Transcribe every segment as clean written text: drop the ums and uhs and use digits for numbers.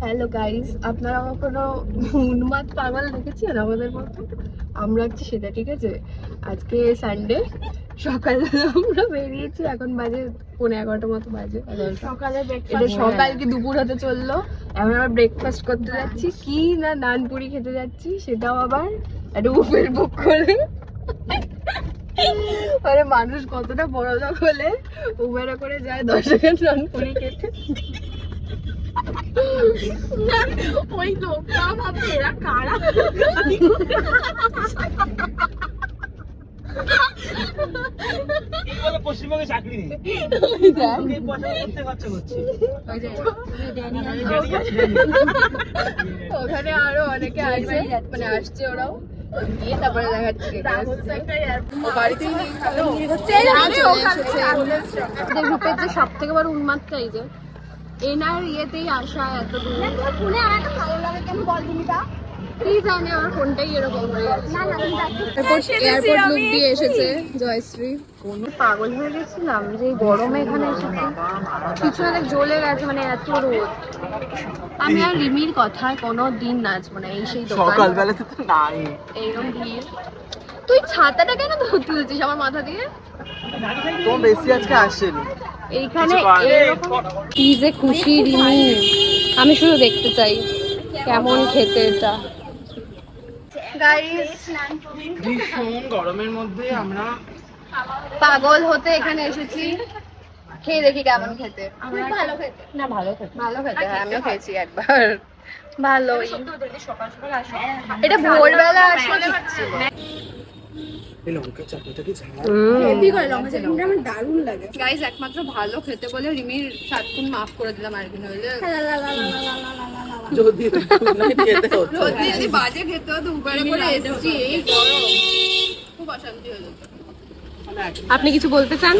Hello guys, আপনারা কখনো উন্মাদ পাগল দেখেছেন আমাদের মতো? আমরা হচ্ছে সেটা, ঠিক আছে। আজকে সানডে, সকালে আমরা বেরিয়েছি, এখন বাজে 11:30 মতো বাজে। সকালে এটা সকাল কি দুপুর হতে চললো। এখন আমরা ব্রেকফাস্ট করতে যাচ্ছি, কি না নানপুরি খেতে যাচ্ছি, সেটাও আবার একটা উবের বুক করে। আরে মানুষ কতটা বড় লোক হলে উবেরে করে যায় 10 টাকার নানপুরি খেতে। ওই লোকটা ভাবে এরা কারা পশ্চিমবঙ্গে চাকরি নেই, খরচা করছি। ওখানে আরো অনেকে আছে, মানে আসছে, ওরাও গিয়ে তারপরে দেখাচ্ছি। গ্রুপের যে সব থেকে বড় উন্মাদটা এই যে এনার ইয়েতেই আসা এত দূর। কি জানে আমার ফোনটাই এরকম হয়ে যাচ্ছে। এয়ারপোর্ট লুক দিয়ে এসেছে জয়শ্রী। পাগল হয়ে গেছিলাম যে এই গরমে এখানে এসেছি, পিছনে দেখ জ্বলে গেছে, মানে এত রোদ। আমি আর রিমির কথায় কোনো দিন নাচবো না। এই সেই সকালবেলাতে তো নাই, এইরকম ভিড়। তুই ছাতাটা কেন তুলছিস আমার মাথা দিয়ে? তো বেশি আজকে আসেনি এইখানে কি যে খুশি রিমি, আমি শুধু দেখতে চাই কেমন খেতে এটা। গাইস, ভীষণ গরমের মধ্যে আমরা পাগল হতে এখানে এসেছি, খেয়ে দেখি কেমন খেতে। ভালো খেতে না, ভালো খেতে ভালো খেতে, হ্যাঁ আমিও খেয়েছি একবার, ভালো। এটা ভোরবেলা আসলে এই লঙ্কা চাটনিটা কি ঝাল? হেভি করে লঙ্কা চাটনিটা আমার দারুণ লাগে। গাইস, একমাত্র ভালো খেতে বলে রিমির 7 গুণ মাফ করে দিলাম আর কি, নইলে যদি খেতে হতো। যদি বাজে খেতে হতো, উপরে করে এসছি, এই গরম খুব অশান্তি হয়ে যেত। আপনি কিছু বলতে চান?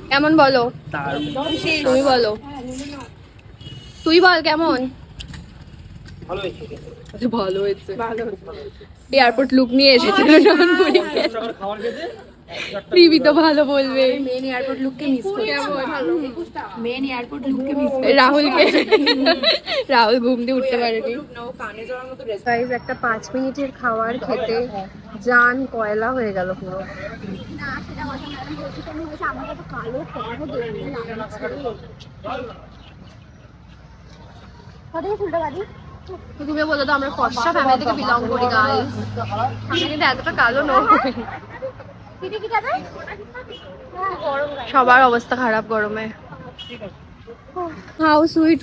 কেমন বলো? তুমি বলো, তুই বল কেমন? ভালো হয়েছে, ভালো হয়েছে, ভালো। এয়ারপোর্ট লুক নিয়ে এসেছিল নানপুরি খেতে। খাবার খেতে রিমি তো ভালো বলবে। মেন এয়ারপোর্ট লুককে মিস করি, মেন এয়ারপোর্ট লুককে মিস রাহুল ঘুম দিয়ে উঠতে পারেনি। গাইস, একটা 5 মিনিটের খাবার খেতে জান কয়লা হয়ে গেল পুরো। তুমি বলো তো, আমরা ফর্সা ফ্যামিলি থেকে বিলং করি গাইস, আমরা কিন্তু এতটা কালো নই। সবার অবস্থা খারাপ গরমে। How sweet